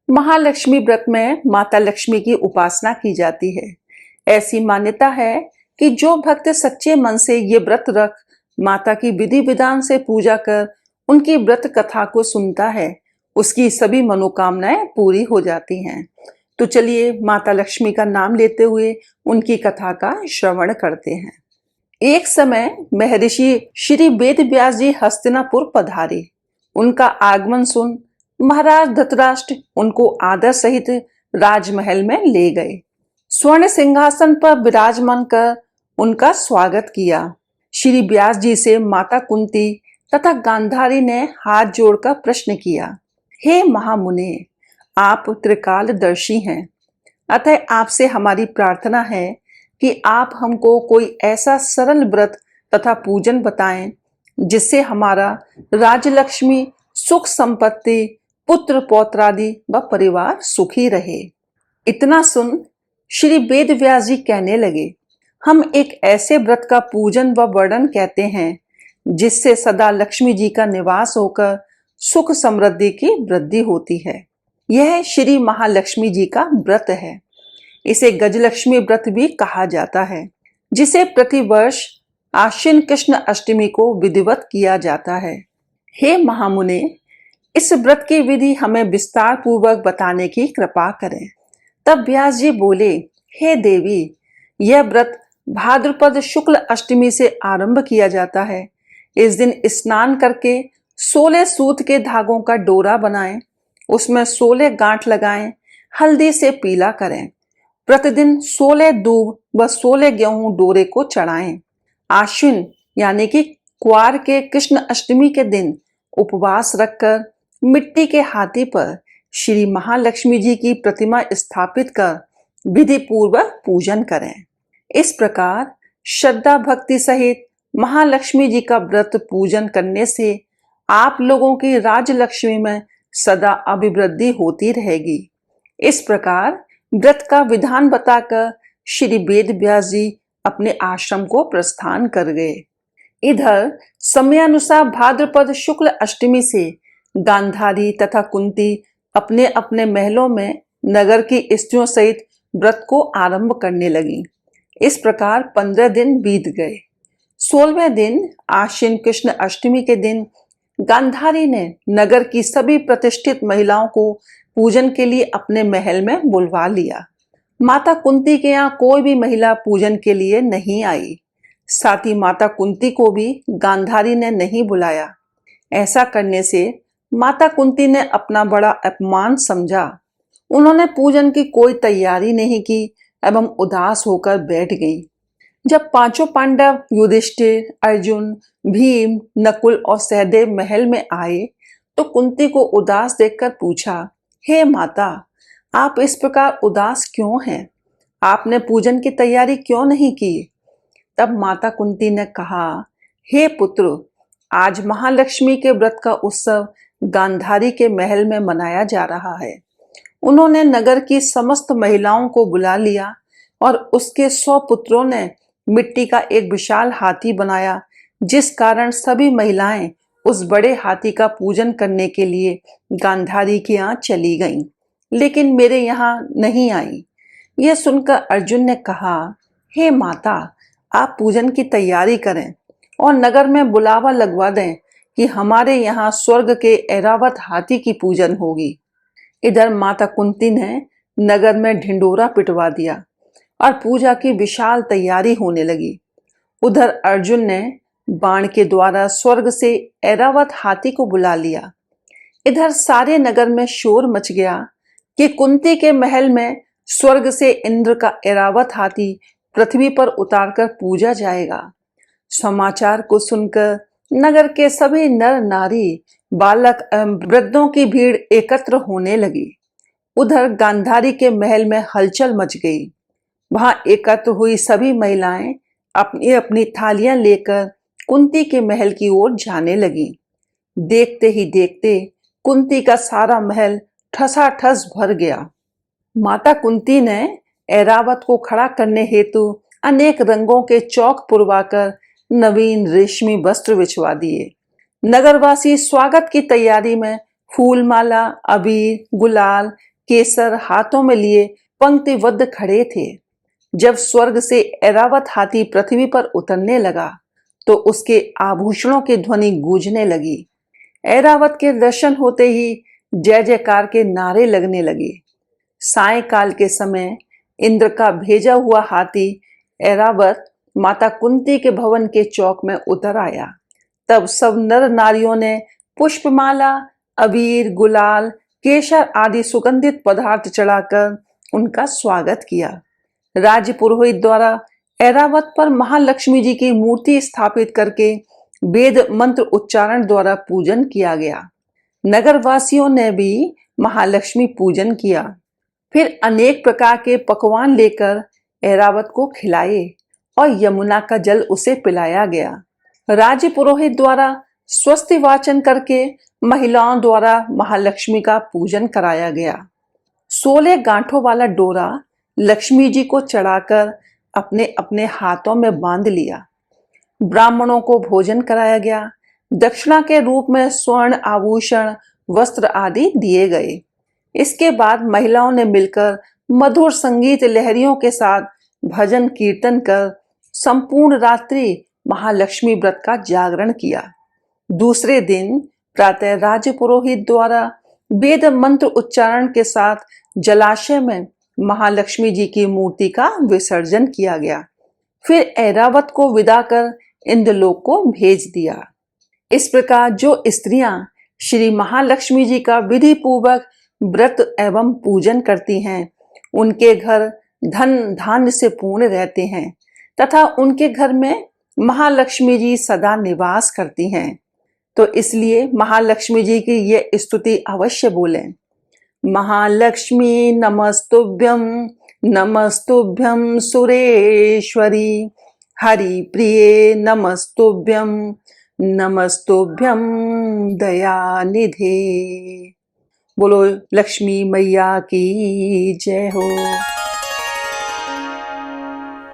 महालक्ष्मी व्रत में माता लक्ष्मी की उपासना की जाती है। ऐसी मान्यता है कि जो भक्त सच्चे मन से ये व्रत रख माता की विधि विधान से पूजा कर उनकी व्रत कथा को सुनता है, उसकी सभी मनोकामनाएं पूरी हो जाती हैं। तो चलिए माता लक्ष्मी का नाम लेते हुए उनकी कथा का श्रवण करते हैं। एक समय महर्षि श्री वेद व्यास जी हस्तिनापुर पधारे। उनका आगमन सुन महाराज धृतराष्ट्र उनको आदर सहित राजमहल में ले गए। स्वर्ण सिंहासन पर विराजमान कर उनका स्वागत किया। श्री व्यास जी से माता कुंती तथा गांधारी ने हाथ जोड़कर प्रश्न किया, हे महामुने, आप त्रिकालदर्शी हैं, अतः आपसे हमारी प्रार्थना है कि आप हमको कोई ऐसा सरल व्रत तथा पूजन बताएं जिससे हमारा राजलक्ष्मी, सुख संपत्ति, पुत्र पौत्रादि व परिवार सुखी रहे। इतना सुन श्री वेद व्यास जी कहने लगे, हम एक ऐसे व्रत का पूजन व वर्णन कहते हैं जिससे सदा लक्ष्मी जी का निवास होकर सुख समृद्धि की वृद्धि होती है। यह श्री महालक्ष्मी जी का व्रत है। इसे गजलक्ष्मी व्रत भी कहा जाता है, जिसे प्रतिवर्ष आश्विन कृष्ण अष्टमी को विधिवत किया जाता है। हे महामुने, इस व्रत की विधि हमें विस्तार पूर्वक बताने की कृपा करें। तब व्यास जी बोले, हे देवी, यह व्रत भाद्रपद शुक्ल अष्टमी से आरंभ किया जाता है। इस दिन स्नान करके 16 सूत के धागों का डोरा बनाएं, उसमें 16 गांठ लगाएं, हल्दी से पीला करें। प्रतिदिन 16 दूब व 16 गेहूं डोरे को चढ़ाएं। आश्विन यानी कि क्वार के कृष्ण अष्टमी के दिन उपवास रखकर मिट्टी के हाथी पर श्री महालक्ष्मी जी की प्रतिमा स्थापित कर विधि पूर्वक पूजन करें। इस प्रकार श्रद्धा भक्ति सहित महालक्ष्मी जी का व्रत पूजन करने से आप लोगों की राजलक्ष्मी में सदा अभिवृद्धि होती रहेगी। इस प्रकार व्रत का विधान बताकर श्री वेद व्यास जी अपने आश्रम को प्रस्थान कर गए। इधर समयानुसार भाद्रपद शुक्ल अष्टमी से गांधारी तथा कुंती अपने अपने महलों में नगर की स्त्रियों सहित व्रत को आरंभ करने लगी। इस प्रकार 15 दिन बीत गए। 16वें दिन आश्विन कृष्ण अष्टमी के दिन गांधारी ने नगर की सभी प्रतिष्ठित महिलाओं को पूजन के लिए अपने महल में बुलवा लिया। माता कुंती के यहाँ कोई भी महिला पूजन के लिए नहीं आई। साथ ही माता कुंती को भी गांधारी ने नहीं बुलाया। ऐसा करने से माता कुंती ने अपना बड़ा अपमान समझा। उन्होंने पूजन की कोई तैयारी नहीं की एवं उदास होकर बैठ गई। जब पांचों पांडव युधिष्ठिर, अर्जुन, भीम, नकुल और सहदेव महल में आए तो कुंती को उदास देखकर पूछा, हे माता, आप इस प्रकार उदास क्यों हैं? आपने पूजन की तैयारी क्यों नहीं की? तब माता कुंती ने कहा, हे पुत्र, आज महालक्ष्मी के व्रत का उत्सव गांधारी के महल में मनाया जा रहा है। उन्होंने नगर की समस्त महिलाओं को बुला लिया और उसके 100 पुत्रों ने मिट्टी का एक विशाल हाथी बनाया, जिस कारण सभी महिलाएं उस बड़े हाथी का पूजन करने के लिए गांधारी के यहाँ चली गईं, लेकिन मेरे यहाँ नहीं आई। यह सुनकर अर्जुन ने कहा, हे माता, आप पूजन की तैयारी करें और नगर में बुलावा लगवा दें कि हमारे यहाँ स्वर्ग के ऐरावत हाथी की पूजन होगी। इधर माता कुंती ने नगर में ढिंडोरा पिटवा दिया और पूजा की विशाल तैयारी होने लगी। उधर अर्जुन ने बाण के द्वारा स्वर्ग से ऐरावत हाथी को बुला लिया। इधर सारे नगर में शोर मच गया कि कुंती के महल में स्वर्ग से इंद्र का ऐरावत हाथी पृथ्वी पर उतारकर पूजा जाएगा। समाचार को सुनकर नगर के सभी नर नारी, बालक एवं वृद्धों की भीड़ एकत्र होने लगी। उधर गांधारी के महल में हलचल मच गई। वहां एकत्र हुई सभी महिलाएं अपनी अपनी थालियां लेकर कुंती के महल की ओर जाने लगी। देखते ही देखते कुंती का सारा महल ठसाठस भर गया। माता कुंती ने ऐरावत को खड़ा करने हेतु अनेक रंगों के चौक पुरवाकर नवीन रेशमी वस्त्र बिछवा दिए। नगरवासी स्वागत की तैयारी में फूलमाला, अबीर, गुलाल, केसर हाथों में लिए पंक्तिबद्ध खड़े थे। जब स्वर्ग से ऐरावत हाथी पृथ्वी पर उतरने लगा तो उसके आभूषणों की ध्वनि गूंजने लगी। ऐरावत के दर्शन होते ही जय जयकार के नारे लगने लगे। सायंकाल के समय इंद्र का भेजा हुआ हाथी ऐरावत माता कुंती के भवन के चौक में उतर आया। तब सब नर नारियों ने पुष्पमाला, अबीर, गुलाल, केशर आदि सुगंधित पदार्थ चढ़ाकर उनका स्वागत किया। राज पुरोहित द्वारा ऐरावत पर महालक्ष्मी जी की मूर्ति स्थापित करके वेद मंत्र उच्चारण द्वारा पूजन किया गया। नगरवासियों ने भी महालक्ष्मी पूजन किया। फिर अनेक प्रकार के पकवान लेकर ऐरावत को खिलाए और यमुना का जल उसे पिलाया गया। राज्य पुरोहित द्वारा स्वस्ति वाचन करके महिलाओं द्वारा महालक्ष्मी का पूजन कराया गया। 16 गांठों वाला डोरा लक्ष्मी जी को चढ़ाकर अपने अपने हाथों में बांध लिया। ब्राह्मणों को भोजन कराया गया। दक्षिणा के रूप में स्वर्ण आभूषण, वस्त्र आदि दिए गए। इसके बाद महिलाओं ने मिलकर मधुर संगीत लहरियों के साथ भजन कीर्तन कर संपूर्ण रात्रि महालक्ष्मी व्रत का जागरण किया। दूसरे दिन प्रातः राज्य पुरोहित द्वारा वेद मंत्र उच्चारण के साथ जलाशय में महालक्ष्मी जी की मूर्ति का विसर्जन किया गया। फिर ऐरावत को विदा कर इंद्रलोक को भेज दिया। इस प्रकार जो स्त्रियां श्री महालक्ष्मी जी का विधि पूर्वक व्रत एवं पूजन करती हैं, उनके घर धन धान्य से पूर्ण रहते हैं तथा उनके घर में महालक्ष्मी जी सदा निवास करती हैं। तो इसलिए महालक्ष्मी जी की ये स्तुति अवश्य बोलें। महालक्ष्मी नमस्तुभ्यं, नमस्तुभ्यं सुरेश्वरी, हरि प्रिये नमस्तुभ्यं, नमस्तुभ्यं दयानिधे। बोलो लक्ष्मी मैया की जय हो।